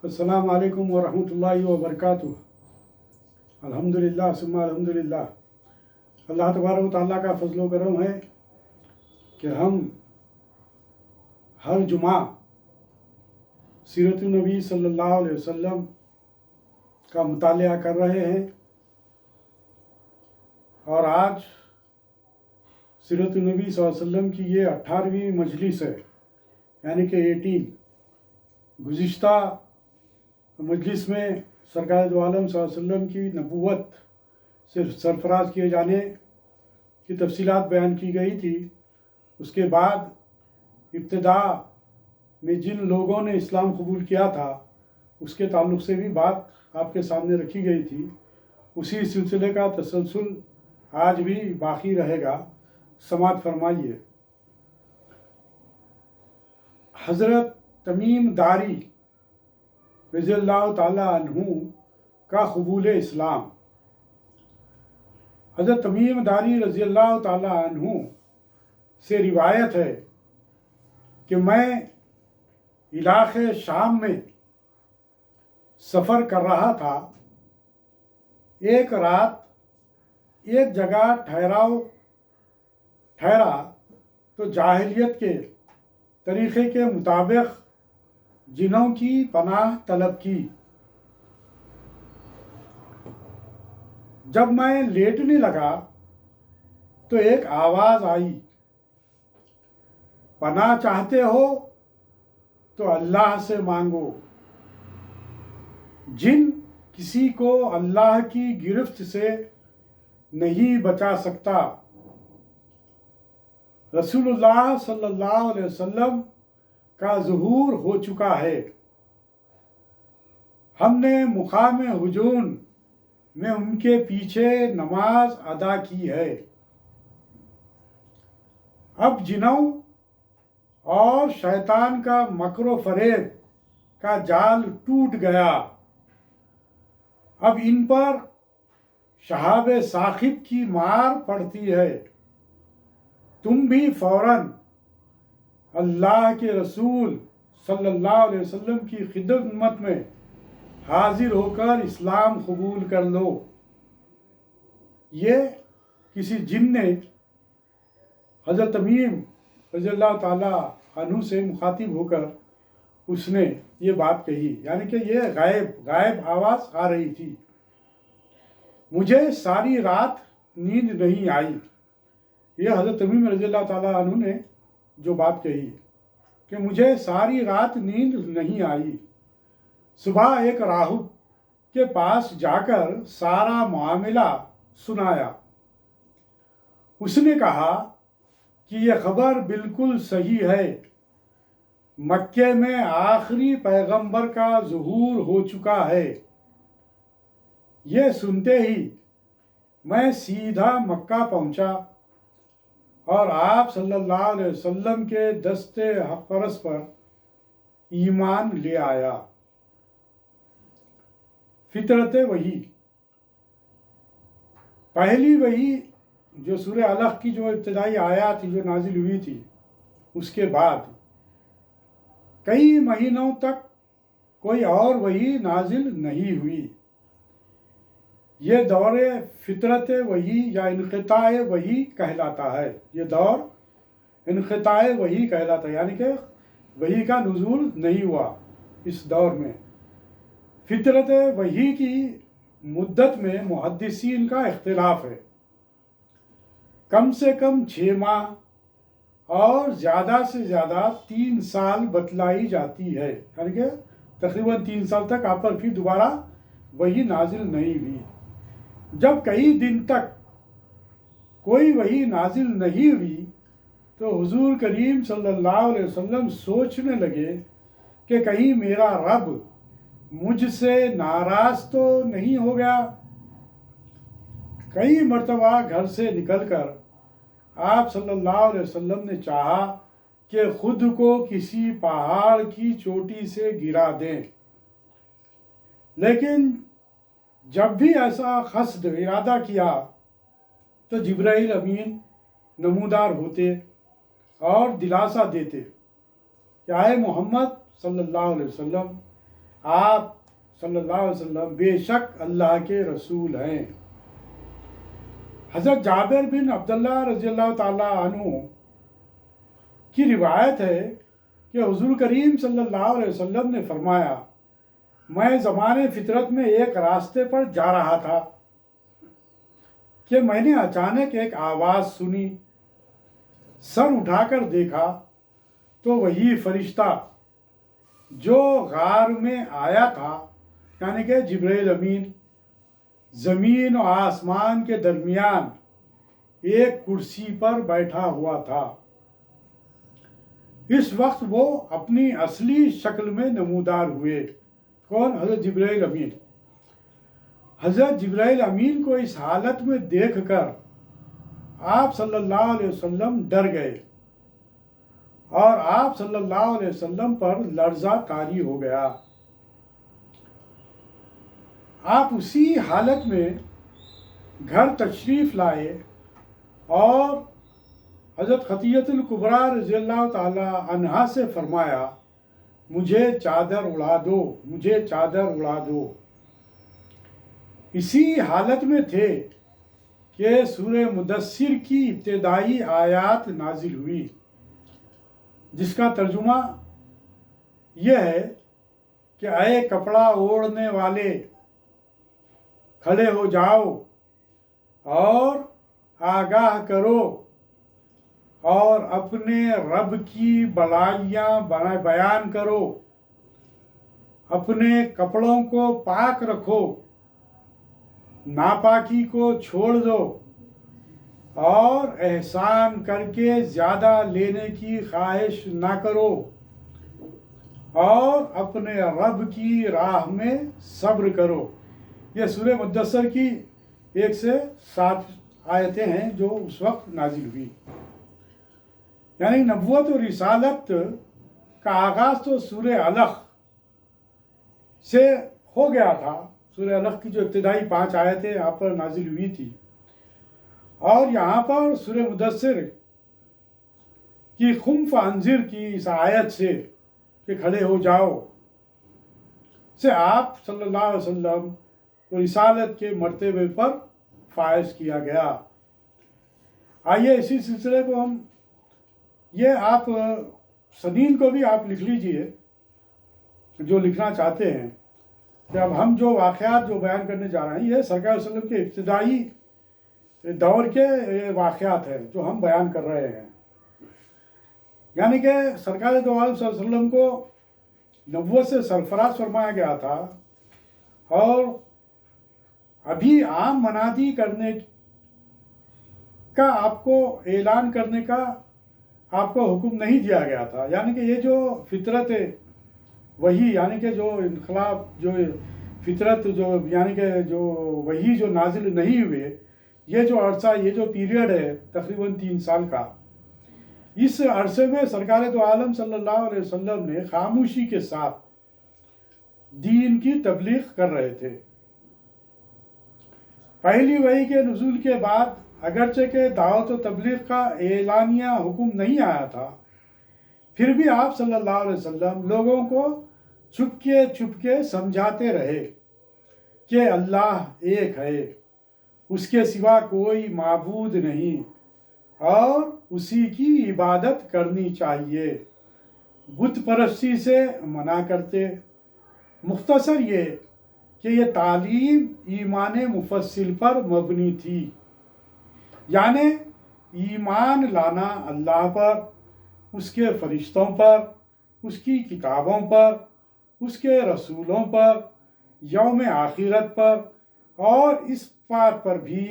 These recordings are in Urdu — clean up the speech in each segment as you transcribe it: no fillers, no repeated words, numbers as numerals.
السلام علیکم ورحمۃ اللہ وبرکاتہ۔ الحمدللہ ثم الحمدللہ۔ اللہ تبارک و تعالیٰ کا فضل و کرم ہے کہ ہم ہر جمعہ سیرت النبی صلی اللہ علیہ وسلم کا مطالعہ کر رہے ہیں، اور آج سیرت النبی صلی اللہ علیہ وسلم کی یہ 18ویں مجلس ہے، یعنی کہ 18۔ گزشتہ مجلس میں سرکار دو عالم صلی اللہ علیہ وسلم کی نبوت سے سرفراز کیے جانے کی تفصیلات بیان کی گئی تھی۔ اس کے بعد ابتدا میں جن لوگوں نے اسلام قبول کیا تھا اس کے تعلق سے بھی بات آپ کے سامنے رکھی گئی تھی۔ اسی سلسلے کا تسلسل آج بھی باقی رہے گا، سماعت فرمائیے۔ حضرت تمیم داری رضی اللہ تعالیٰ عنہ کا قبول اسلام۔ حضرت تمیم داری رضی اللہ تعالیٰ عنہ سے روایت ہے کہ میں علاقے شام میں سفر کر رہا تھا۔ ایک رات ایک جگہ ٹھہرا تو جاہلیت کے طریقے کے مطابق جنوں کی پناہ طلب کی۔ جب میں لیٹنے لگا تو ایک آواز آئی، پناہ چاہتے ہو تو اللہ سے مانگو، جن کسی کو اللہ کی گرفت سے نہیں بچا سکتا۔ رسول اللہ صلی اللہ علیہ وسلم کا ظہور ہو چکا ہے۔ ہم نے مقام ہجون میں ان کے پیچھے نماز ادا کی ہے۔ اب جنوں اور شیطان کا مکر و فریب کا جال ٹوٹ گیا۔ اب ان پر شہاب ثاقب کی مار پڑتی ہے۔ تم بھی فوراً اللہ کے رسول صلی اللہ علیہ وسلم کی خدمت میں حاضر ہو کر اسلام قبول کر لو۔ یہ کسی جن نے حضرت تمیم رضی اللہ تعالیٰ عنہ سے مخاطب ہو کر اس نے یہ بات کہی، یعنی کہ یہ غائب آواز آ رہی تھی۔ مجھے ساری رات نیند نہیں آئی۔ یہ حضرت تمیم رضی اللہ تعالیٰ عنہ نے جو بات کہی کہ مجھے ساری رات نیند نہیں آئی۔ صبح ایک راہب کے پاس جا کر سارا معاملہ سنایا۔ اس نے کہا کہ یہ خبر بالکل صحیح ہے، مکے میں آخری پیغمبر کا ظہور ہو چکا ہے۔ یہ سنتے ہی میں سیدھا مکہ پہنچا اور آپ صلی اللہ علیہ وسلم کے دستے حق پرست پر ایمان لے آیا۔ فطرت وحی۔ پہلی وحی جو سورہ علق کی جو ابتدائی آیات تھی جو نازل ہوئی تھی، اس کے بعد کئی مہینوں تک کوئی اور وحی نازل نہیں ہوئی۔ یہ دور فطرت وحی یا انقطاع وحی کہلاتا ہے۔ یہ دور انقطاع وحی کہلاتا ہے، یعنی کہ وحی کا نزول نہیں ہوا اس دور میں۔ فطرت وحی کی مدت میں محدثین کا اختلاف ہے۔ کم سے کم 6 ماہ اور زیادہ سے زیادہ 3 سال بتلائی جاتی ہے، یعنی کہ تقریباً 3 سال تک آپ پر پھر دوبارہ وحی نازل نہیں ہوئی۔ جب کئی دن تک کوئی وحی نازل نہیں ہوئی تو حضور کریم صلی اللہ علیہ وسلم سوچنے لگے کہ کہیں میرا رب مجھ سے ناراض تو نہیں ہو گیا۔ کئی مرتبہ گھر سے نکل کر آپ صلی اللہ علیہ وسلم نے چاہا کہ خود کو کسی پہاڑ کی چوٹی سے گرا دیں، لیکن جب بھی ایسا قصد ارادہ کیا تو جبرائیل امین نمودار ہوتے اور دلاسا دیتے کہ اے محمد صلی اللہ علیہ وسلم، آپ صلی اللہ علیہ وسلم بے شک اللہ کے رسول ہیں۔ حضرت جابر بن عبداللہ رضی اللہ تعالیٰ عنہ کی روایت ہے کہ حضور کریم صلی اللہ علیہ وسلم نے فرمایا، میں زمانے فطرت میں ایک راستے پر جا رہا تھا کہ میں نے اچانک ایک آواز سنی، سر اٹھا کر دیکھا تو وہی فرشتہ جو غار میں آیا تھا، یعنی کہ جبرائیل امین، زمین و آسمان کے درمیان ایک کرسی پر بیٹھا ہوا تھا۔ اس وقت وہ اپنی اصلی شکل میں نمودار ہوئے۔ کون؟ حضرت جبرائیل امین۔ حضرت جبرائیل امین کو اس حالت میں دیکھ کر آپ صلی اللہ علیہ وسلم ڈر گئے اور آپ صلی اللہ علیہ وسلم پر لرزہ طاری ہو گیا۔ آپ اسی حالت میں گھر تشریف لائے اور حضرت خدیجہ الکبریٰ رضی اللہ تعالی عنہا سے فرمایا، مجھے چادر اڑا دو، مجھے چادر اڑا دو۔ اسی حالت میں تھے کہ سورہ مدثر کی ابتدائی آیات نازل ہوئی، جس کا ترجمہ یہ ہے کہ اے کپڑا اوڑھنے والے، کھڑے ہو جاؤ اور آگاہ کرو اور اپنے رب کی بڑائیاں بیان کرو، اپنے کپڑوں کو پاک رکھو، ناپاکی کو چھوڑ دو اور احسان کر کے زیادہ لینے کی خواہش نہ کرو اور اپنے رب کی راہ میں صبر کرو۔ یہ سورہ مدثر کی 1 سے 7 آیتیں ہیں جو اس وقت نازل ہوئی۔ یعنی نبوت و رسالت کا آغاز تو سورہ علق سے ہو گیا تھا۔ سورہ علق کی جو ابتدائی 5 آیتیں یہاں پر نازل ہوئی تھی، اور یہاں پر سورہ مدثر کی قم فانذر کی اس آیت سے کہ کھڑے ہو جاؤ سے آپ صلی اللہ علیہ وسلم کو رسالت کے مرتبے پر فائز کیا گیا۔ آئیے اسی سلسلے کو ہم یہ آپ سنین کو بھی آپ لکھ لیجئے جو لکھنا چاہتے ہیں، کہ اب ہم جو واقعات جو بیان کرنے جا رہے ہیں یہ سرکار صلی اللہ علیہ وسلم کے ابتدائی دور کے واقعات ہیں جو ہم بیان کر رہے ہیں۔ یعنی کہ سرکار دو عالم صلی اللہ علیہ وسلم کو نبوت سے سرفراز فرمایا گیا تھا، اور ابھی عام منادی کرنے کا آپ کو اعلان کرنے کا آپ کو حکم نہیں دیا گیا تھا۔ یعنی کہ یہ جو فطرت وہی، یعنی کہ جو انقلاب، جو فطرت، جو یعنی کہ جو وہی جو نازل نہیں ہوئے، یہ جو عرصہ، یہ جو پیریڈ ہے تقریباً 3 سال کا، اس عرصے میں سرکار دو عالم صلی اللہ علیہ وسلم نے خاموشی کے ساتھ دین کی تبلیغ کر رہے تھے۔ پہلی وحی کے نزول کے بعد اگرچہ کہ دعوت و تبلیغ کا اعلانیہ حکم نہیں آیا تھا، پھر بھی آپ صلی اللہ علیہ وسلم لوگوں کو چھپ کے سمجھاتے رہے کہ اللہ ایک ہے، اس کے سوا کوئی معبود نہیں اور اسی کی عبادت کرنی چاہیے، بت پرستی سے منع کرتے۔ مختصر یہ کہ یہ تعلیم ایمان مفصل پر مبنی تھی، یعنی ایمان لانا اللہ پر، اس کے فرشتوں پر، اس کی کتابوں پر، اس کے رسولوں پر، یوم آخرت پر، اور اس بات پر بھی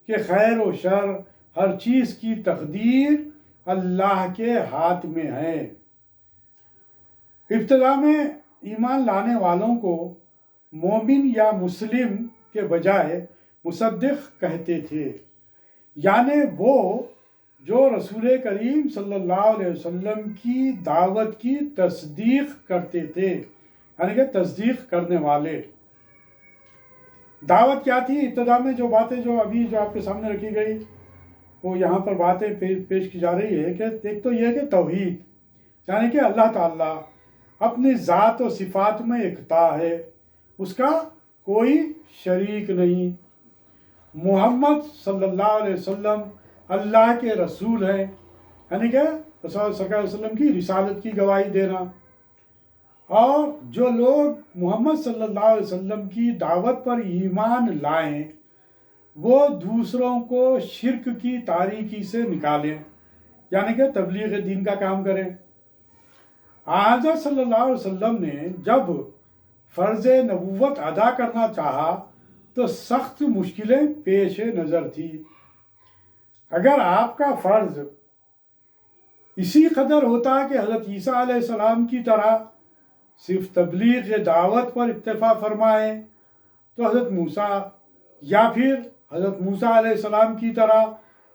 کہ خیر و شر ہر چیز کی تقدیر اللہ کے ہاتھ میں ہے۔ ابتدا میں ایمان لانے والوں کو مومن یا مسلم کے بجائے مصدق کہتے تھے، یعنی وہ جو رسول کریم صلی اللہ علیہ وسلم کی دعوت کی تصدیق کرتے تھے، یعنی کہ تصدیق کرنے والے۔ دعوت کیا تھی؟ ابتدا میں جو باتیں جو ابھی جو آپ کے سامنے رکھی گئی، وہ یہاں پر باتیں پیش کی جا رہی ہے کہ ایک تو یہ کہ توحید، یعنی کہ اللہ تعالیٰ اپنی ذات و صفات میں یکتا ہے، اس کا کوئی شریک نہیں۔ محمد صلی اللہ علیہ وسلم اللہ کے رسول ہیں، یعنی کہ رسول صلی اللہ علیہ وسلم کی رسالت کی گواہی دینا۔ اور جو لوگ محمد صلی اللہ علیہ وسلم کی دعوت پر ایمان لائیں وہ دوسروں کو شرک کی تاریکی سے نکالیں، یعنی کہ تبلیغ دین کا کام کریں۔ حضرت صلی اللہ علیہ وسلم نے جب فرض نبوت ادا کرنا چاہا تو سخت مشکلیں پیش نظر تھی۔ اگر آپ کا فرض اسی قدر ہوتا کہ حضرت عیسیٰ علیہ السلام کی طرح صرف تبلیغ دعوت پر اکتفا فرمائیں تو حضرت موسیٰ یا پھر حضرت موسیٰ علیہ السلام کی طرح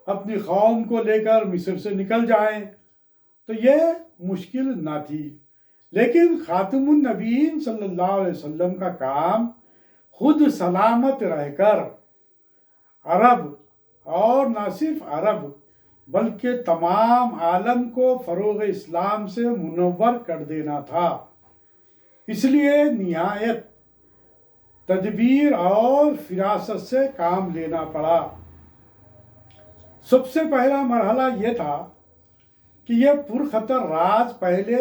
اپنی قوم کو لے کر مصر سے نکل جائیں تو یہ مشکل نہ تھی، لیکن خاتم النبیین صلی اللہ علیہ وسلم کا کام خود سلامت رہ کر عرب اور نہ صرف عرب بلکہ تمام عالم کو فروغ اسلام سے منور کر دینا تھا۔ اس لیے نہایت تدبیر اور فراست سے کام لینا پڑا۔ سب سے پہلا مرحلہ یہ تھا کہ یہ پرخطر راز پہلے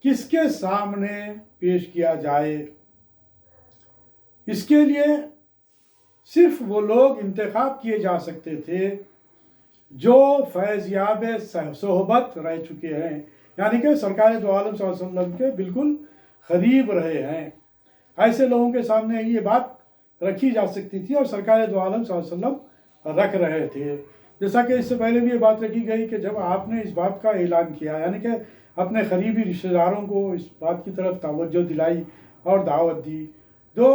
کس کے سامنے پیش کیا جائے۔ اس کے لیے صرف وہ لوگ انتخاب کیے جا سکتے تھے جو فیض یاب صحبت رہ چکے ہیں، یعنی کہ سرکار دو عالم صلی اللہ علیہ وسلم کے بالکل قریب رہے ہیں۔ ایسے لوگوں کے سامنے یہ بات رکھی جا سکتی تھی اور سرکار دو عالم صلی اللہ علیہ وسلم رکھ رہے تھے۔ جیسا کہ اس سے پہلے بھی یہ بات رکھی گئی کہ جب آپ نے اس بات کا اعلان کیا، یعنی کہ اپنے قریبی رشتہ داروں کو اس بات کی طرف توجہ دلائی اور دعوت دی، تو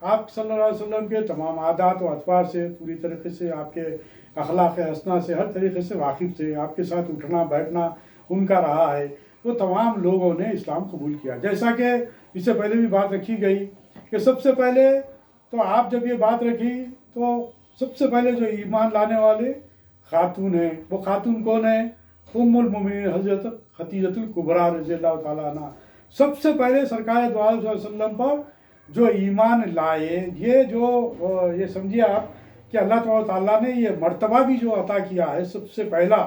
آپ صلی اللہ علیہ وسلم کے تمام عادات و اطوار سے پوری طریقے سے، آپ کے اخلاق حسنہ سے ہر طریقے سے واقف تھے، آپ کے ساتھ اٹھنا بیٹھنا ان کا رہا ہے، وہ تمام لوگوں نے اسلام قبول کیا۔ جیسا کہ اس سے پہلے بھی بات رکھی گئی کہ سب سے پہلے تو آپ جب یہ بات رکھی تو سب سے پہلے جو ایمان لانے والے خاتون ہیں، وہ خاتون کون ہیں؟ ام المومنین حضرت خدیجہ الکبریٰ رضی اللہ تعالیٰ عنہ۔ سب سے پہلے سرکار دو عالم صلی اللہ علیہ وسلم پر جو ایمان لائے، یہ سمجھیے آپ کہ اللہ تعالیٰ نے یہ مرتبہ بھی جو عطا کیا ہے، سب سے پہلا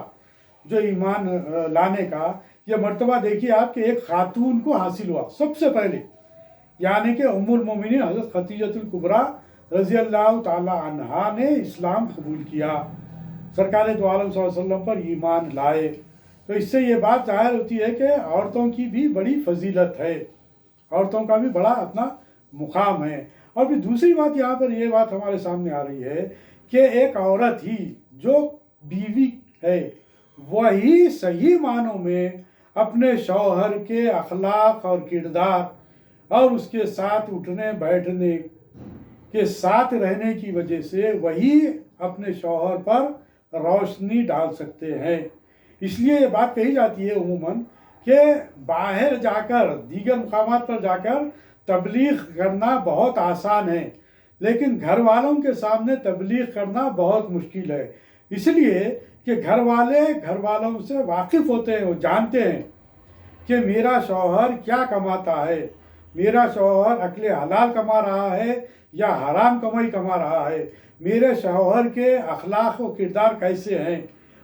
جو ایمان لانے کا یہ مرتبہ دیکھیے آپ کہ ایک خاتون کو حاصل ہوا سب سے پہلے، یعنی کہ ام المومنین حضرت خدیجہ الکبریٰ رضی اللہ تعالیٰ عنہا نے اسلام قبول کیا، سرکار دو عالم صلی اللہ علیہ وسلم پر ایمان لائے۔ تو اس سے یہ بات ظاہر ہوتی ہے کہ عورتوں کی بھی بڑی فضیلت ہے، عورتوں کا بھی بڑا اپنا مقام ہے۔ اور پھر دوسری بات یہاں پر یہ بات ہمارے سامنے آ رہی ہے کہ ایک عورت ہی جو بیوی ہے وہی صحیح معنوں میں اپنے شوہر کے اخلاق اور کردار اور اس کے ساتھ اٹھنے بیٹھنے کے ساتھ رہنے کی وجہ سے وہی اپنے شوہر پر روشنی ڈال سکتے ہیں۔ اس لیے یہ بات کہی جاتی ہے عموماً کہ باہر جا کر دیگر مقامات پر جا کر تبلیغ کرنا بہت آسان ہے، لیکن گھر والوں کے سامنے تبلیغ کرنا بہت مشکل ہے، اس لیے کہ گھر والوں سے واقف ہوتے ہیں، وہ جانتے ہیں کہ میرا شوہر کیا کماتا ہے، میرا شوہر اکل حلال کما رہا ہے یا حرام کمائی کما رہا ہے، میرے شوہر کے اخلاق و کردار کیسے ہیں،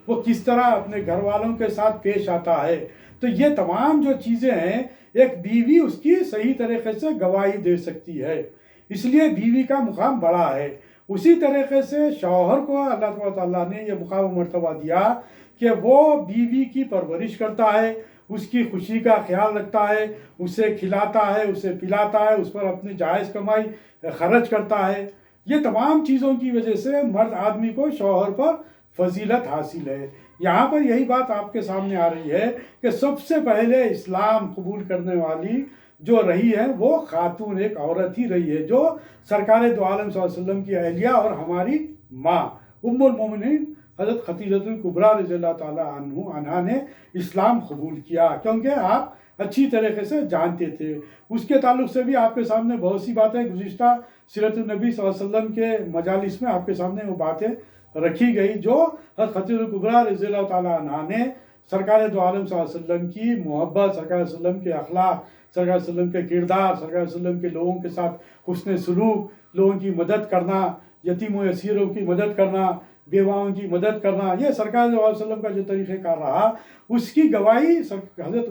وہ کس طرح اپنے گھر والوں کے ساتھ پیش آتا ہے۔ تو یہ تمام جو چیزیں ہیں ایک بیوی اس کی صحیح طریقے سے گواہی دے سکتی ہے، اس لیے بیوی کا مقام بڑا ہے۔ اسی طریقے سے شوہر کو اللہ تعالیٰ نے یہ مقام و مرتبہ دیا کہ وہ بیوی کی پرورش کرتا ہے، اس کی خوشی کا خیال رکھتا ہے، اسے کھلاتا ہے، اسے پلاتا ہے، اس پر اپنی جائز کمائی خرچ کرتا ہے۔ یہ تمام چیزوں کی وجہ سے مرد آدمی کو شوہر پر فضیلت حاصل ہے۔ یہاں پر یہی بات آپ کے سامنے آ رہی ہے کہ سب سے پہلے اسلام قبول کرنے والی جو رہی ہے وہ خاتون ایک عورت ہی رہی ہے، جو سرکار دو عالم صلی اللہ علیہ وسلم کی اہلیہ اور ہماری ماں ام المومنین حضرت خدیجہ الکبریٰ رضی اللہ تعالیٰ عنہا نے اسلام قبول کیا، کیونکہ آپ اچھی طریقے سے جانتے تھے۔ اس کے تعلق سے بھی آپ کے سامنے بہت سی باتیں گزشتہ سیرت النبی صلی اللہ علیہ وسلم کے مجالس میں آپ کے سامنے وہ باتیں رکھی گئی جو حضرت خدیجہ الکبریٰ رضی اللہ تعالیٰ عنہا نے سرکار دو عالم صلی اللہ علیہ وسلم کی محبت، سرکار صلی اللہ علیہ وسلم کے اخلاق، سرکار صلی اللہ علیہ وسلم کے کردار، سرکار صلی اللہ علیہ وسلم کے لوگوں کے ساتھ حسن سلوک، لوگوں کی مدد کرنا، یتیم و اسیروں کی مدد کرنا، بیواؤں کی مدد کرنا، یہ سرکار صلی اللہ علیہ وسلم کا جو طریقہ کار رہا، اس کی گواہی حضرت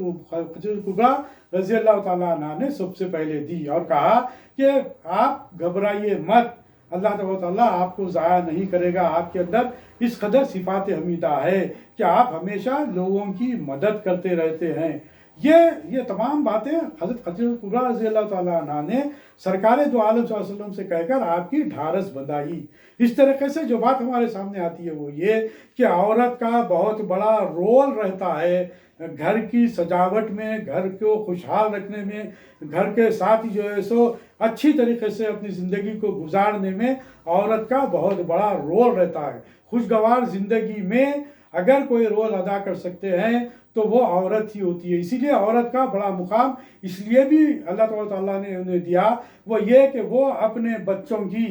خدیجہ کبریٰ رضی اللہ تعالیٰ عنہ نے سب سے پہلے دی اور کہا کہ آپ گھبرائیے مت، اللہ تعالیٰ آپ کو ضائع نہیں کرے گا، آپ کے اندر اس قدر صفات حمیدہ ہے کہ آپ ہمیشہ لوگوں کی مدد کرتے رہتے ہیں۔ یہ تمام باتیں حضرت خدیجہ کبریٰ رضی اللہ تعالیٰ عنہ نے سرکار دو عالم صلی اللہ علیہ وسلم سے کہہ کر آپ کی ڈھارس بندھائی۔ اس طریقے سے جو بات ہمارے سامنے آتی ہے وہ یہ کہ عورت کا بہت بڑا رول رہتا ہے گھر کی سجاوٹ میں، گھر کو خوشحال رکھنے میں، گھر کے ساتھ جو ہے سو اچھی طریقے سے اپنی زندگی کو گزارنے میں عورت کا بہت بڑا رول رہتا ہے۔ خوشگوار زندگی میں اگر کوئی رول ادا کر سکتے ہیں تو وہ عورت ہی ہوتی ہے۔ اسی لیے عورت کا بڑا مقام اس لیے بھی اللہ تعالیٰ نے انہیں دیا، وہ یہ کہ وہ اپنے بچوں کی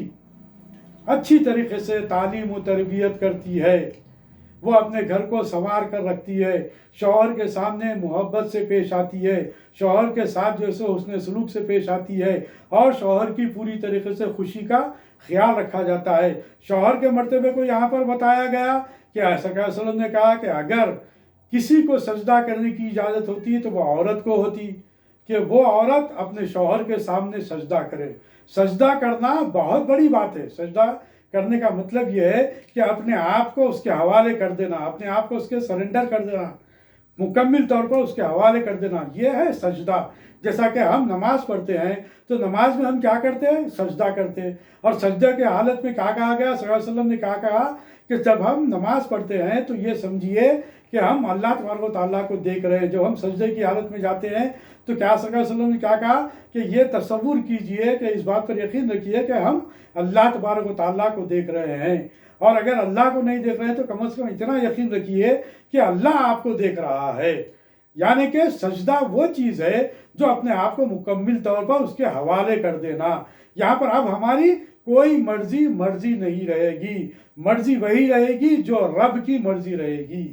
اچھی طریقے سے تعلیم و تربیت کرتی ہے، وہ اپنے گھر کو سنوار کر رکھتی ہے، شوہر کے سامنے محبت سے پیش آتی ہے، شوہر کے ساتھ جو ہے سو حسن سلوک سے پیش آتی ہے، اور شوہر کی پوری طریقے سے خوشی کا خیال رکھا جاتا ہے۔ شوہر کے مرتبے کو یہاں پر بتایا گیا کہ سرکار صلی اللہ علیہ وسلم نے کہا کہ اگر کسی کو سجدہ کرنے کی اجازت ہوتی تو وہ عورت کو ہوتی، کہ وہ عورت اپنے شوہر کے سامنے سجدہ کرے۔ سجدہ کرنا بہت بڑی بات ہے۔ سجدہ کرنے کا مطلب یہ ہے کہ اپنے آپ کو اس کے حوالے کر دینا، اپنے آپ کو اس کے سرنڈر کر دینا، مکمل طور پر اس کے حوالے کر دینا، یہ ہے سجدہ۔ جیسا کہ ہم نماز پڑھتے ہیں تو نماز میں ہم کیا کرتے ہیں؟ سجدہ کرتے ہیں، اور سجدہ کے حالت میں کیا کہا گیا؟ صلی اللہ علیہ وسلم نے کیا کہا کہ جب ہم نماز پڑھتے ہیں تو یہ سمجھیے کہ ہم اللہ تبارک و تعالیٰ کو دیکھ رہے ہیں۔ جب ہم سجدے کی حالت میں جاتے ہیں تو کیا صلی اللہ علیہ وسلم نے کیا کہا کہ یہ تصور کیجئے کہ اس بات پر یقین رکھیے کہ ہم اللہ تبارک و تعالیٰ کو دیکھ رہے ہیں، اور اگر اللہ کو نہیں دیکھ رہے ہیں تو کم از کم اتنا یقین رکھیے کہ اللہ آپ کو دیکھ رہا ہے۔ یعنی کہ سجدہ وہ چیز ہے جو اپنے آپ کو مکمل طور پر اس کے حوالے کر دینا۔ یہاں پر اب ہماری کوئی مرضی نہیں رہے گی، مرضی وہی رہے گی جو رب کی مرضی رہے گی۔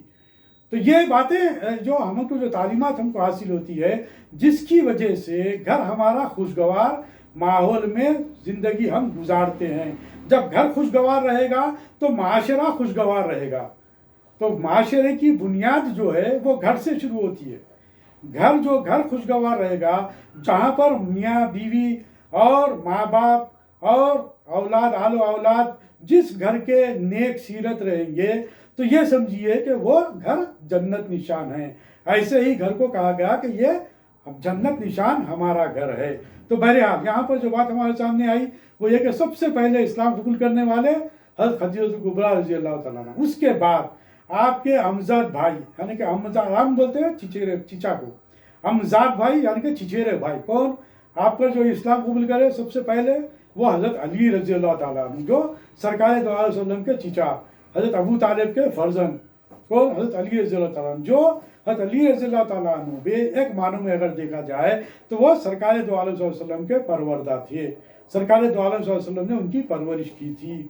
تو یہ باتیں جو ہم کو، جو تعلیمات ہم کو حاصل ہوتی ہے، جس کی وجہ سے گھر ہمارا خوشگوار ماحول میں زندگی ہم گزارتے ہیں۔ جب گھر خوشگوار رہے گا تو معاشرہ خوشگوار رہے گا۔ تو معاشرے کی بنیاد جو ہے وہ گھر سے شروع ہوتی ہے۔ گھر خوشگوار رہے گا، جہاں پر میاں بیوی اور ماں باپ اور اولاد آل و اولاد جس گھر کے نیک سیرت رہیں گے تو یہ سمجھیے کہ وہ گھر جنت نشان ہے۔ ایسے ہی گھر کو کہا گیا کہ یہ جنت نشان ہمارا گھر ہے۔ تو بہرحال یہاں پر جو بات ہمارے سامنے آئی وہ یہ کہ سب سے پہلے اسلام قبول کرنے والے حضرت خدیجہ کبریٰ رضی اللہ تعالیٰ عنہ، اس کے بعد آپ کے امزاد بھائی، یعنی کہ ہم بولتے ہیں چچا کو، امزاد بھائی یعنی کہ چچیرے بھائی، کون آپ پر جو اسلام قبول کرے سب سے پہلے؟ وہ حضرت علی رضی اللہ تعالیٰ عنہ، جو سرکار دو علیہ وسلم کے چچا، حضرت ابو طالب کے فرزند، کون؟ حضرت علی رضی اللہ تعالیٰ عنہ، جو حضرت علی رضی اللہ تعالیٰ عنہ بھی ایک معنوں میں اگر دیکھا جائے تو وہ سرکار دو عالم صلی اللہ علیہ وسلم کے پروردہ تھے۔ سرکار دو عالم صلی اللہ علیہ وسلم نے ان کی پرورش کی تھی،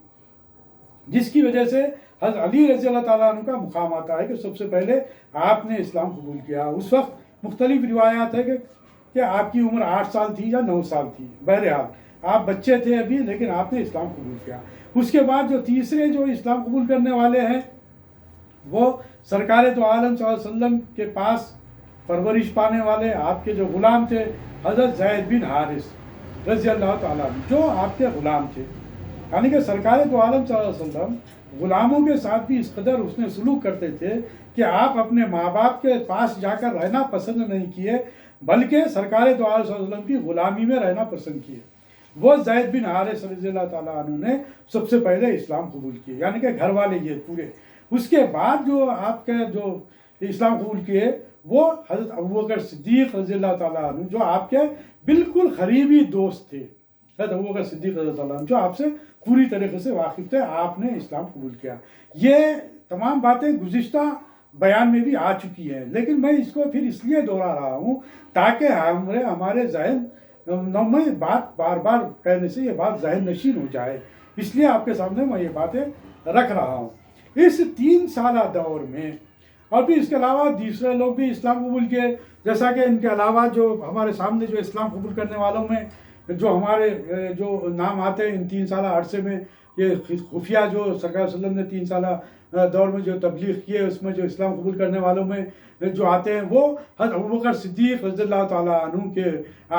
جس کی وجہ سے حضرت علی رضی اللہ تعالیٰ عنہ کا مقام آتا ہے کہ سب سے پہلے آپ نے اسلام قبول کیا۔ اس وقت مختلف روایات ہے کہ آپ کی عمر 8 سال تھی یا 9 سال تھی، بہرحال آپ بچے تھے ابھی، لیکن آپ نے اسلام قبول کیا۔ اس کے بعد جو تیسرے جو اسلام قبول کرنے والے ہیں وہ سرکار دو عالم صلی اللہ علیہ وسلم کے پاس پرورش پانے والے آپ کے جو غلام تھے، حضرت زید بن حارث رضی اللہ تعالیٰ عنہ، جو آپ کے غلام تھے۔ یعنی کہ سرکار دو عالم صلی اللہ علیہ وسلم غلاموں کے ساتھ بھی اس قدر حسن سلوک کرتے تھے کہ آپ اپنے ماں باپ کے پاس جا کر رہنا پسند نہیں کیے، بلکہ سرکار دو عالم صلی اللہ علیہ وسلم کی غلامی میں رہنا پسند کیے۔ وہ زید بن حارث رضی اللہ تعالیٰ عنہ نے سب سے پہلے اسلام قبول کیے، یعنی کہ گھر والے یہ پورے۔ اس کے بعد جو آپ کے جو اسلام قبول کیے وہ حضرت ابوبکر صدیق رضی اللہ تعالیٰ عنہ، جو آپ کے بالکل قریبی دوست تھے۔ حضرت ابوبکر صدیق رضی اللہ عنہ جو آپ سے پوری طریقے سے واقف تھے، آپ نے اسلام قبول کیا۔ یہ تمام باتیں گزشتہ بیان میں بھی آ چکی ہیں، لیکن میں اس کو پھر اس لیے دوہرا رہا ہوں تاکہ ہمارے ذہن میں بات بار بار کہنے سے یہ بات ذہن نشین ہو جائے، اس لیے آپ کے سامنے میں یہ باتیں رکھ رہا ہوں۔ اس 3 سالہ دور میں اور پھر اس کے علاوہ دوسرے لوگ بھی اسلام قبول کیے، جیسا کہ ان کے علاوہ جو ہمارے سامنے جو اسلام قبول کرنے والوں میں جو ہمارے جو نام آتے ہیں ان 3 سالہ عرصے میں، یہ خفیہ جو سرکار صلی اللہ علیہ وسلم نے 3 سالہ دور میں جو تبلیغ کیے، اس میں جو اسلام قبول کرنے والوں میں جو آتے ہیں وہ حضرت ابوبکر صدیق رضی اللہ تعالیٰ عنہ کے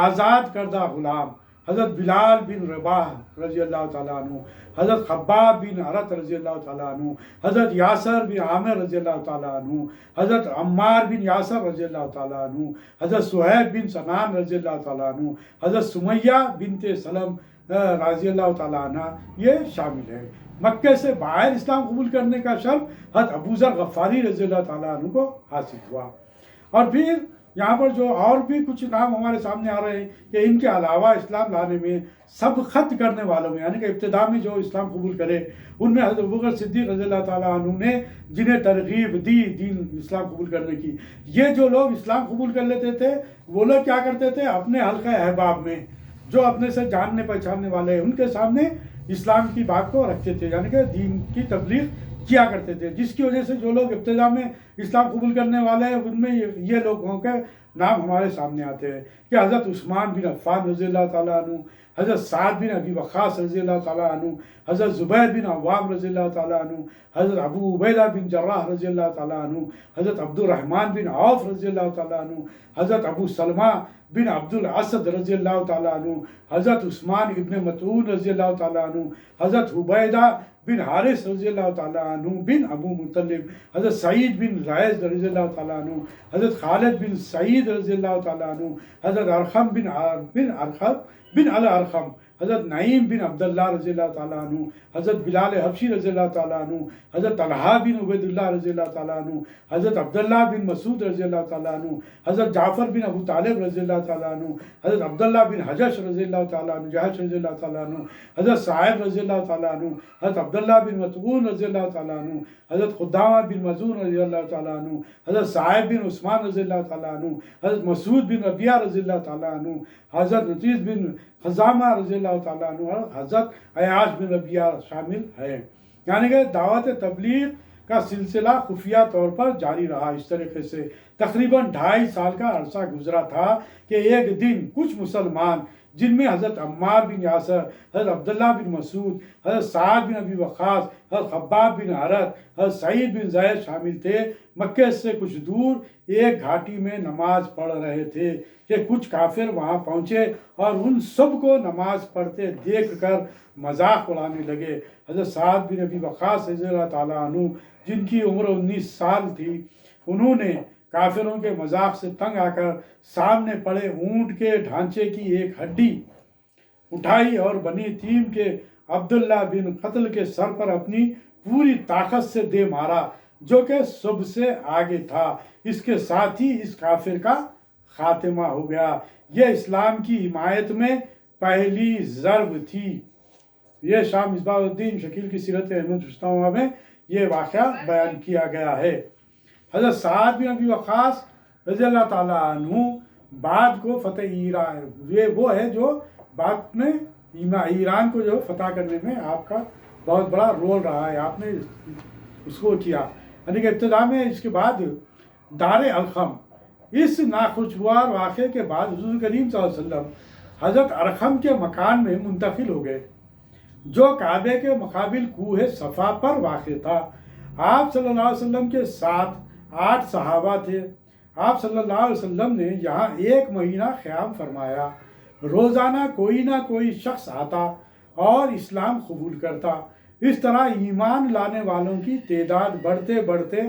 آزاد کردہ غلام حضرت بلال بن رباح رضی اللہ تعالیٰ عنہ، حضرت خباب بن عرط رضی اللہ تعالیٰ عنہ، حضرت یاسر بن عامر رضی اللہ تعالیٰ عنہ، حضرت عمار بن یاسر رضی اللہ تعالیٰ عنہ، حضرت صہیب بن سنان رضی اللہ تعالیٰ عنہ، حضرت سمیہ بنت سلم رضی اللہ تعالیٰ عنہ یہ شامل ہے۔ مکے سے باہر اسلام قبول کرنے کا شرف حضرت ابوذر غفاری رضی اللہ تعالیٰ عنہ کو حاصل ہوا۔ اور پھر یہاں پر جو اور بھی کچھ نام ہمارے سامنے آ رہے ہیں کہ ان کے علاوہ اسلام لانے میں سبقت کرنے والوں میں، یعنی کہ ابتدا میں جو اسلام قبول کرے ان میں حضرت ابوبکر صدیق رضی اللہ تعالیٰ عنہ نے جنہیں ترغیب دی دین اسلام قبول کرنے کی۔ یہ جو لوگ اسلام قبول کر لیتے تھے وہ لوگ کیا کرتے تھے، اپنے حلقہ احباب میں جو اپنے سے جاننے پہچاننے والے ہیں ان کے سامنے اسلام کی بات کو رکھتے تھے، یعنی کہ دین کی تبلیغ کیا کرتے تھے، جس کی وجہ سے جو لوگ ابتدا میں اسلام قبول کرنے والے ہیں ان میں یہ لوگوں کے نام ہمارے سامنے آتے ہیں کہ حضرت عثمان بن عفان رضی اللہ تعالیٰ عنہ، حضرت سعد بن ابی وقاص رضی اللہ تعالیٰ عنہ، حضرت زبیر بن عوام رضی اللہ تعالیٰ عنہ، حضرت ابو عبیدہ بن جراح رضی اللہ تعالیٰ عنہ، حضرت عبد الرحمن بن عوف رضی اللہ تعالیٰ عنہ، حضرت ابو سلمہ بن عبد الاسد رضی اللہ تعالیٰ عنہ، حضرت عثمان ابن مطعون رضی اللہ تعالیٰ عنہ، حضرت عبیدہ بن حارث رضی اللہ تعالیٰ عنہ بن ابو مطلب، حضرت سعید بن زید رضی اللہ تعالیٰ عنہ، حضرت خالد بن سعید رضی اللہ تعالیٰ عنہ، حضرت ارقم بن الارقم، حضرت نعیم بن عبداللہ رضی اللہ تعالیٰ عنہ، حضرت بلال حبشی رضی اللہ تعالیٰ عنہ، حضرت طلحہ بن عبید اللہ رضی اللہ تعالیٰ عنہ، حضرت عبداللہ بن مسعود رضی اللہ تعالیٰ عنہ، حضرت جعفر بن ابو طالب رضی اللہ تعالیٰ عنہ، حضرت عبداللہ بن حجش رضی اللہ تعالیٰ عنہ، جحش رضی اللہ تعالیٰ عنہ، حضرت صاحب رضی اللہ تعالیٰ عنہ، حضرت عبداللہ بن مطعون رضی اللہ تعالیٰ عنہ، حضرت قدامہ بن مظعون رضی اللہ تعالیٰ عنہ، حضرت صاحب بن عثمان رضی اللہ تعالیٰ عنہ، حضرت مسعود بن ربیعہ رضی اللہ تعالیٰ عنہ، حضرت نتیز بن خزامہ رضی اللہ تعالیٰ عنہ اور حضرت عیاش بن ربیعہ شامل ہے۔ یعنی کہ دعوت تبلیغ کا سلسلہ خفیہ طور پر جاری رہا۔ اس طریقے سے تقریباً 2.5 سال کا عرصہ گزرا تھا کہ ایک دن کچھ مسلمان جن میں حضرت عمار بن یاسر، حضرت عبداللہ بن مسعود، حضرت سعد بن ابی وقاص، حضرت خباب بن عرط، حضرت سعید بن زید شامل تھے، مکے سے کچھ دور ایک گھاٹی میں نماز پڑھ رہے تھے کہ کچھ کافر وہاں پہنچے اور ان سب کو نماز پڑھتے دیکھ کر مذاق اڑانے لگے۔ حضرت سعد بن ابی وقاص رضی اللہ تعالیٰ عنہ جن کی عمر 19 سال تھی، انہوں نے کافروں کے مذاق سے تنگ آ کر سامنے پڑے اونٹ کے ڈھانچے کی ایک ہڈی اٹھائی اور بنی تیم کے عبداللہ بن قتل کے سر پر اپنی پوری طاقت سے دے مارا، جو کہ سب سے آگے تھا۔ اس کے ساتھ ہی اس کافر کا خاتمہ ہو گیا۔ یہ اسلام کی حمایت میں پہلی ضرب تھی۔ یہ شاہ مصباح الدین شکیل کی سیرت احمد رستم میں یہ واقعہ بیان کیا گیا ہے۔ حضرت سعد بن ابی وقاص رضی اللہ تعالیٰ عنہ بعد کو فتح ایران، یہ وہ ہے جو بعد میں ایران کو جو فتح کرنے میں آپ کا بہت بڑا رول رہا ہے، آپ نے اس کو کیا۔ یعنی کہ ابتدا میں اس کے بعد دار ارقم، اس ناخوشگوار واقعے کے بعد حضور کریم صلی اللہ علیہ وسلم حضرت ارقم کے مکان میں منتقل ہو گئے، جو کعبے کے مقابل کوہ صفا پر واقع تھا۔ آپ صلی اللہ علیہ وسلم کے ساتھ 8 صحابہ تھے۔ آپ صلی اللہ علیہ وسلم نے یہاں 1 مہینہ قیام فرمایا۔ روزانہ کوئی نہ کوئی شخص آتا اور اسلام قبول کرتا۔ اس طرح ایمان لانے والوں کی تعداد بڑھتے بڑھتے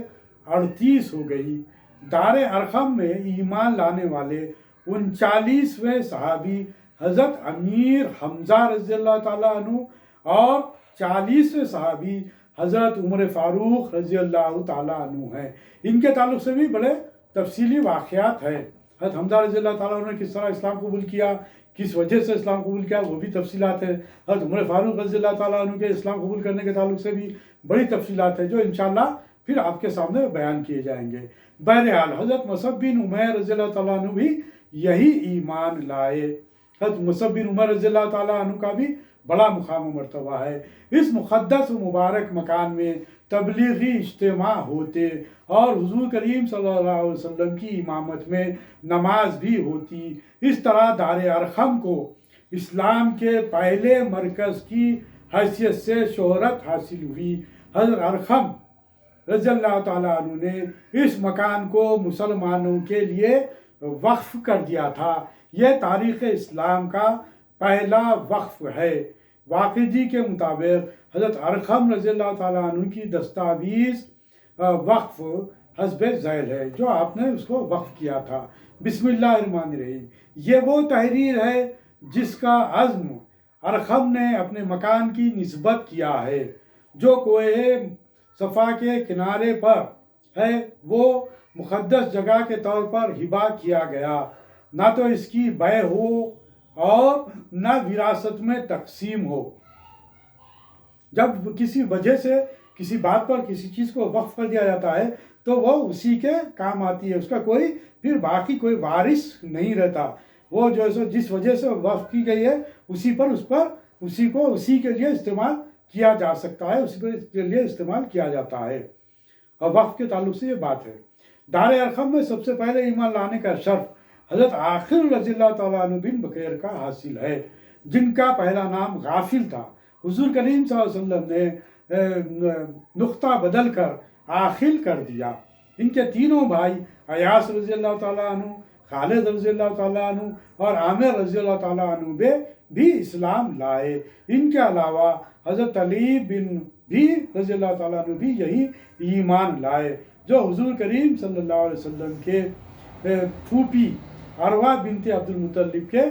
38 ہو گئی۔ دار ارقم میں ایمان لانے والے 39ویں صحابی حضرت امیر حمزہ رضی اللہ تعالیٰ عنہ اور 40ویں صحابی حضرت عمر فاروق رضی اللہ تعالیٰ عنہ ہیں۔ ان کے تعلق سے بھی بڑے تفصیلی واقعات ہیں۔ حضرت حمزہ رضی اللہ تعالیٰ عنہ نے کس طرح اسلام قبول کیا، کس وجہ سے اسلام قبول کیا، وہ بھی تفصیلات ہیں۔ حضرت عمر فاروق رضی اللہ تعالیٰ عنہ کے اسلام قبول کرنے کے تعلق سے بھی بڑی تفصیلات ہیں جو انشاءاللہ پھر آپ کے سامنے بیان کیے جائیں گے۔ بہرحال حضرت مصعب بن عمیر رضی اللہ تعالیٰ عنہ بھی یہی ایمان لائے۔ حضرت مصعب بن عمر رضی اللہ تعالیٰ عنہ کا بھی بڑا مقام و مرتبہ ہے۔ اس مقدس و مبارک مکان میں تبلیغی اجتماع ہوتے اور حضور کریم صلی اللہ علیہ وسلم کی امامت میں نماز بھی ہوتی۔ اس طرح دار ارقم کو اسلام کے پہلے مرکز کی حیثیت سے شہرت حاصل ہوئی۔ حضرت ارقم رضی اللہ تعالیٰ عنہ نے اس مکان کو مسلمانوں کے لیے وقف کر دیا تھا۔ یہ تاریخ اسلام کا پہلا وقف ہے۔ واقعی کے مطابق حضرت ارقم رضی اللہ تعالیٰ عنہ کی دستاویز وقف حسب ذیل ہے جو آپ نے اس کو وقف کیا تھا۔ بسم اللہ الرحمن الرحیم۔ یہ وہ تحریر ہے جس کا عزم ارقم نے اپنے مکان کی نسبت کیا ہے جو کوہ صفا کے کنارے پر ہے۔ وہ مقدس جگہ کے طور پر ہبہ کیا گیا، نہ تو اس کی بیع ہو اور نہ وراثت میں تقسیم ہو۔ جب کسی وجہ سے کسی بات پر کسی چیز کو وقف کر دیا جاتا ہے تو وہ اسی کے کام آتی ہے، اس کا کوئی پھر باقی کوئی وارث نہیں رہتا۔ وہ جو ہے جس وجہ سے وقف کی گئی ہے اسی کے لیے استعمال کیا جا سکتا ہے، اسی کے لیے استعمال کیا جاتا ہے۔ اور وقف کے تعلق سے یہ بات ہے۔ دار ارقم میں سب سے پہلے ایمان لانے کا شرف حضرت عاقل رضی اللہ تعالیٰ عنہ بن بکیر کا حاصل ہے، جن کا پہلا نام غافل تھا۔ حضور کریم صلی اللہ علیہ وسلم نے نقطہ بدل کر عاقل کر دیا۔ ان کے تینوں بھائی ایاس رضی اللہ تعالیٰ عنہ، خالد رضی اللہ تعالیٰ عنہ اور عامر رضی اللہ تعالیٰ عنہ بھی اسلام لائے۔ ان کے علاوہ حضرت علی بن بھی رضی اللہ تعالیٰ عنہ بھی یہی ایمان لائے جو حضور کریم صلی اللہ علیہ وسلم کے پھوپھی عروہ بنت عبد المطلب کے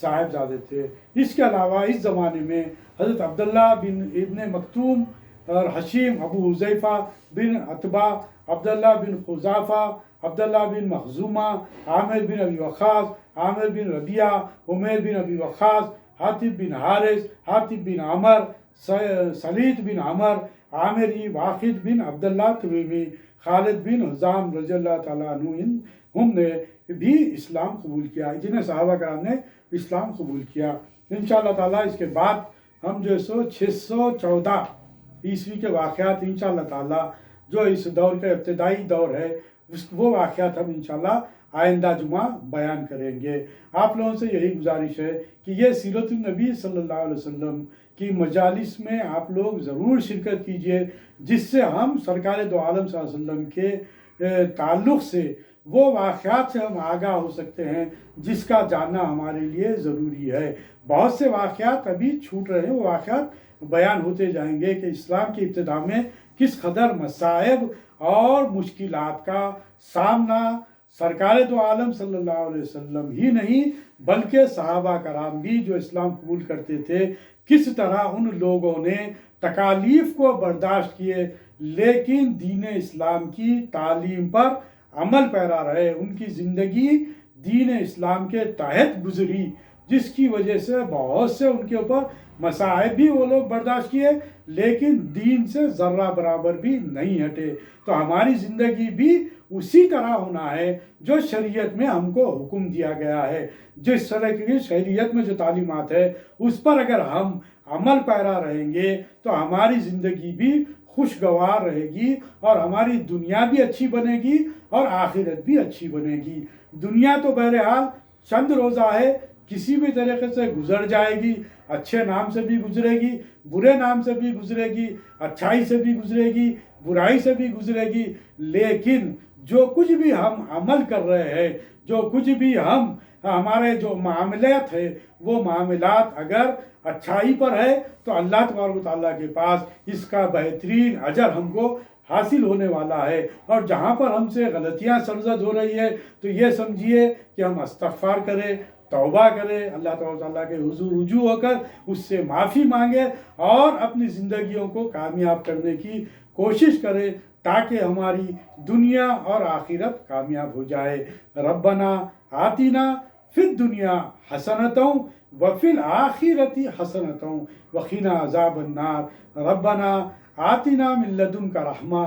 صاحبزادے تھے۔ اس کے علاوہ اس زمانے میں حضرت عبداللہ بن ابن مکتوم اور حشیم، ابو حذیفہ بن عتبہ، عبداللہ بن قذافہ، عبداللہ بن مخزومہ، عامر بن ابی وقاص، عامر بن ربیعہ، عمیر بن ابی وقاص، حاطب بن حارث، حاطب بن عمر، سلیط بن عمر، عامری، واقد بن عبداللہ تمیمی، خالد بن حزام رضی اللہ تعالیٰ عنہ ہم نے بھی اسلام قبول کیا، جنہیں صحابہ کرام نے اسلام قبول کیا۔ انشاءاللہ تعالیٰ اس کے بعد ہم جو 614 عیسوی کے واقعات انشاءاللہ تعالیٰ جو اس دور کا ابتدائی دور ہے وہ واقعات ہم انشاءاللہ آئندہ جمعہ بیان کریں گے۔ آپ لوگوں سے یہی گزارش ہے کہ یہ سیرت النبی صلی اللہ علیہ وسلم کی مجالس میں آپ لوگ ضرور شرکت کیجئے، جس سے ہم سرکار دو عالم صلی اللہ علیہ وسلم کے تعلق سے وہ واقعات سے ہم آگاہ ہو سکتے ہیں جس کا جاننا ہمارے لیے ضروری ہے۔ بہت سے واقعات ابھی چھوٹ رہے ہیں، وہ واقعات بیان ہوتے جائیں گے کہ اسلام کی ابتدا میں کس قدر مصائب اور مشکلات کا سامنا سرکار دو عالم صلی اللہ علیہ وسلم ہی نہیں بلکہ صحابہ کرام بھی جو اسلام قبول کرتے تھے، کس طرح ان لوگوں نے تکالیف کو برداشت کیے لیکن دین اسلام کی تعلیم پر عمل پیرا رہے، ان کی زندگی دین اسلام کے تحت گزری، جس کی وجہ سے بہت سے ان کے اوپر مصائب بھی وہ لوگ برداشت کیے لیکن دین سے ذرہ برابر بھی نہیں ہٹے۔ تو ہماری زندگی بھی اسی طرح ہونا ہے جو شریعت میں ہم کو حکم دیا گیا ہے۔ جس طرح کی شریعت میں جو تعلیمات ہے اس پر اگر ہم عمل پیرا رہیں گے تو ہماری زندگی بھی خوشگوار رہے گی اور ہماری دنیا بھی اچھی بنے گی اور آخرت بھی اچھی بنے گی۔ دنیا تو بہرحال چند روزہ ہے، کسی بھی طریقے سے گزر جائے گی، اچھے نام سے بھی گزرے گی، برے نام سے بھی گزرے گی، اچھائی سے بھی گزرے گی، برائی سے بھی گزرے گی، لیکن جو کچھ بھی ہم عمل کر رہے ہیں، جو کچھ بھی ہمارے جو معاملات ہیں وہ معاملات اگر اچھائی پر ہے تو اللہ تبارک و تعالیٰ کے پاس اس کا بہترین اجر ہم کو حاصل ہونے والا ہے، اور جہاں پر ہم سے غلطیاں سرزد ہو رہی ہے تو یہ سمجھیے کہ ہم استغفار کریں، توبہ کریں، اللہ تعالیٰ کے حضور رجوع ہو کر اس سے معافی مانگے اور اپنی زندگیوں کو کامیاب کرنے کی کوشش کریں تاکہ ہماری دنیا اور آخرت کامیاب ہو جائے۔ ربنا آتنا فی الدنیا حسنۃ وفی الآخرۃ حسنۃ وقنا عذاب النار۔ ربنا آتنا من لدنک رحمہ